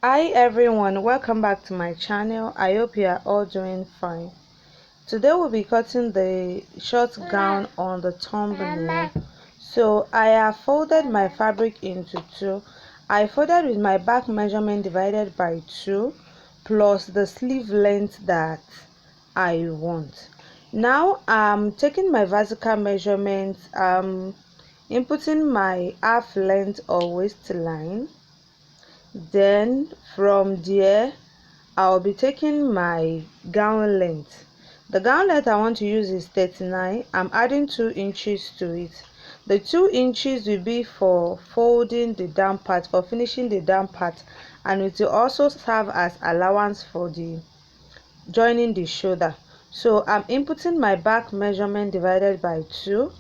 Hi everyone, welcome back to my channel. I hope you are all doing fine. Today we'll be cutting the short gown on the thumbnail. So I have folded my fabric into two. I folded with my back measurement divided by 2 plus the sleeve length that I want. Now I'm taking my vertical measurement, inputting my half length or waistline. Then from there I'll be taking my gown length. The gown length I want to use is 39. I'm adding 2 inches to it. The 2 inches will be for folding the down part, for finishing the down part, and it will also serve as allowance for the joining the shoulder. So I'm inputting my back measurement divided by 2,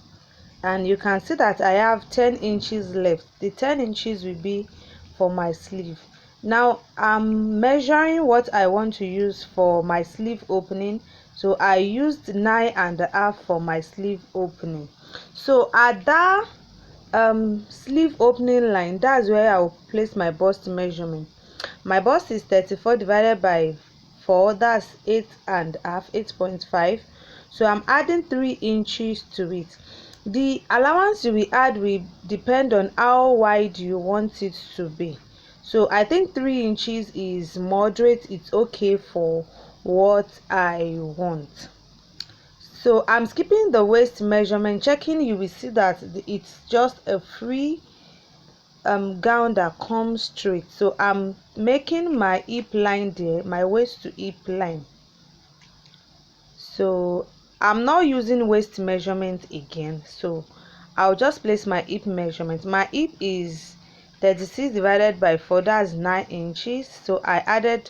and you can see that I have 10 inches left. The 10 inches will be for my sleeve. Now I'm measuring what I want to use for my sleeve opening, so I used 9.5 for my sleeve opening. So at that sleeve opening line, that's where I'll place my bust measurement. My bust is 34 divided by 4, that's 8.5, 8.5. So I'm adding 3 inches to it. The allowance you will add will depend on how wide you want it to be. So I think 3 inches is moderate. It's okay for what I want. So I'm skipping the waist measurement, checking. You will see that it's just a free gown that comes straight. So I'm making my hip line there, my waist to hip line. So I'm not using waist measurement again, so I'll just place my hip measurement. My hip is 36 divided by 4, that's 9 inches. So I added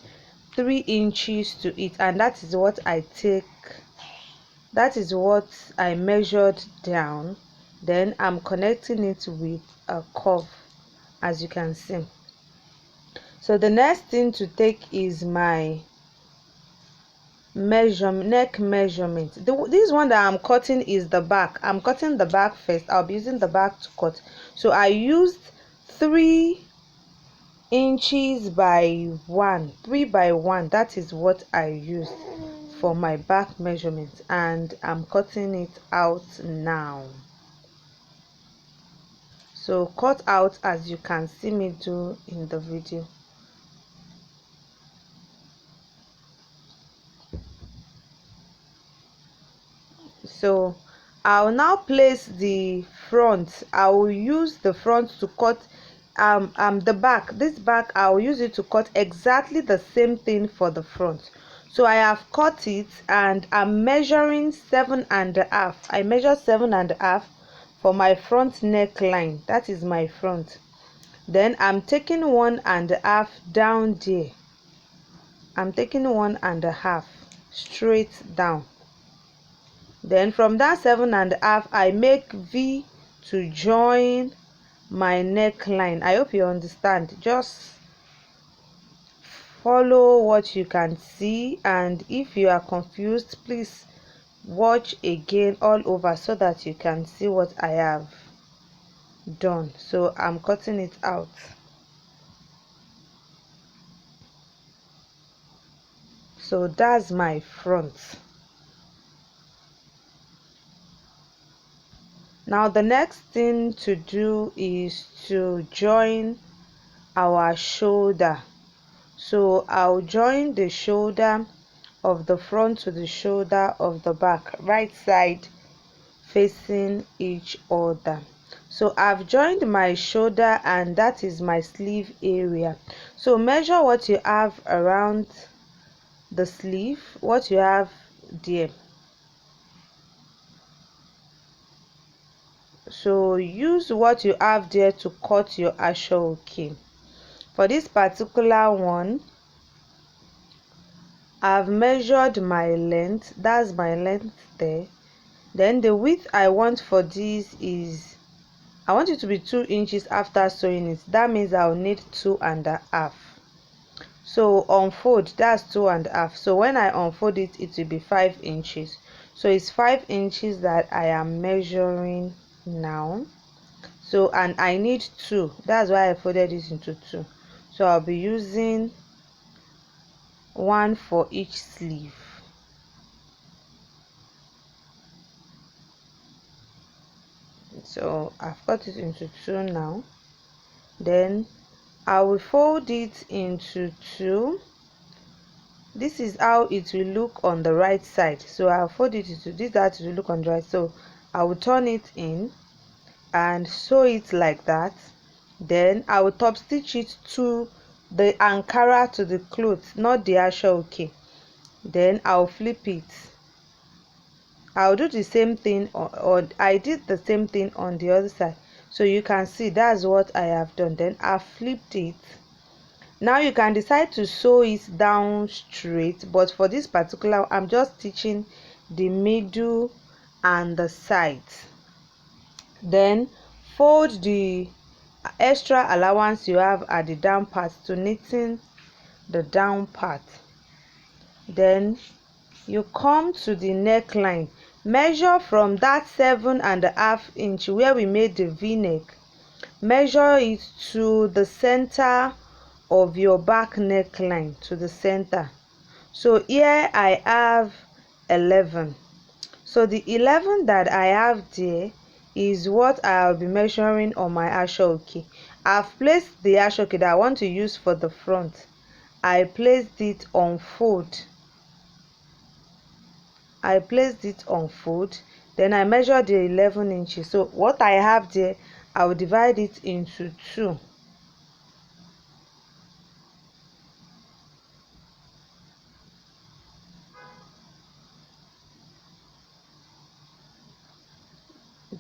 3 inches to it, and that is what I measured down. Then I'm connecting it with a curve, as you can see. So the next thing to take is my neck measurement. This one that I'm cutting is the back. I'm cutting the back first. I'll be using the back to cut. So I used 3 inches by 1, 3 by 1. That is what I used for my back measurement, and I'm cutting it out now. So cut out as you can see me do in the video. So I'll now place the front. I will use the front to cut the back. This back I'll use it to cut exactly the same thing for the front. So I have cut it, and I'm measuring 7.5. I measure 7.5 for my front neckline. That is my front. Then I'm taking 1.5 down there. I'm taking 1.5 straight down. Then from that 7.5, I make V to join my neckline. I hope you understand. Just follow what you can see, and if you are confused, please watch again all over so that you can see what I have done. So I'm cutting it out. So that's my front. Now the next thing to do is to join our shoulder. So I'll join the shoulder of the front to the shoulder of the back, right side facing each other. So I've joined my shoulder, and that is my sleeve area. So measure what you have around the sleeve, what you have there. So use what you have there to cut your actual okay. For this particular one, I've measured my length. That's my length there. Then the width I want for this is, I want it to be 2 inches after sewing it. That means I'll need 2.5. So unfold, that's 2.5. So when I unfold it, it will be 5 inches. So it's 5 inches that I am measuring now. So, and I need 2. That's why I folded it into 2. so I'll be using one for each sleeve. So I've cut it into two now. Then I will fold it into two. This is how it will look on the right side. So I'll fold it into this, that will look on the right. So I will turn it in and sew it like that. Then I will top stitch it to the Ankara, to the cloth, not the actual okay. Then I'll flip it. I'll do the same thing, or I did the same thing on the other side, so you can see that's what I have done. Then I flipped it. Now you can decide to sew it down straight, but for this particular I'm just stitching the middle and the sides. Then fold the extra allowance you have at the down part to knitting the down part. Then you come to the neckline. Measure from that 7.5 inch where we made the v-neck, measure it to the center of your back neckline, to the center. So here I have 11. So the 11 that I have there is what I'll be measuring on my ashoke. I've placed the ashoke that I want to use for the front. I placed it on fold. Then I measured the 11 inches. So what I have there, I will divide it into two.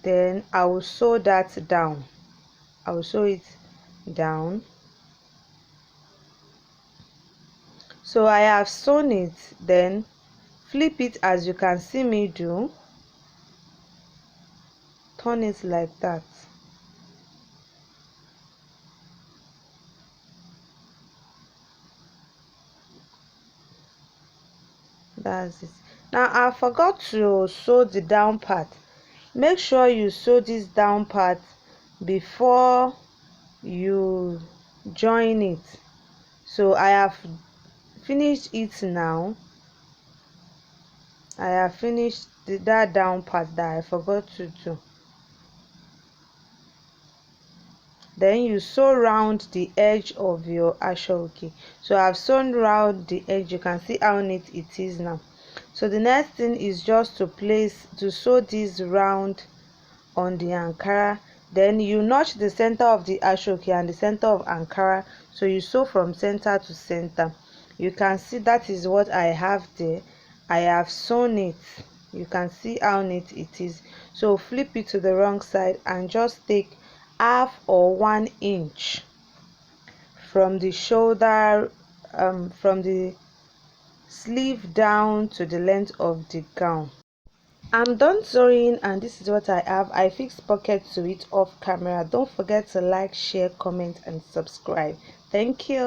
Then I will sew that down. I will sew it down. So I have sewn it. Then flip it as you can see me do. Turn it like that. That's it. Now I forgot to sew the down part. Make sure you sew this down part before you join it. So I have finished it now. I have finished that down part that I forgot to do. Then you sew round the edge of your ashoke. So I've sewn round the edge. You can see how neat it is now. So the next thing is just to sew this round on the Ankara. Then you notch the center of the ashoke and the center of Ankara, so you sew from center to center. You can see that is what I have there. I have sewn it. You can see how neat it is. So flip it to the wrong side and just take half or 1 inch from the shoulder, from the sleeve down to the length of the gown. I'm done sewing and this is what I have. I fixed pockets to it off camera. Don't forget to like, share, comment and subscribe. Thank you.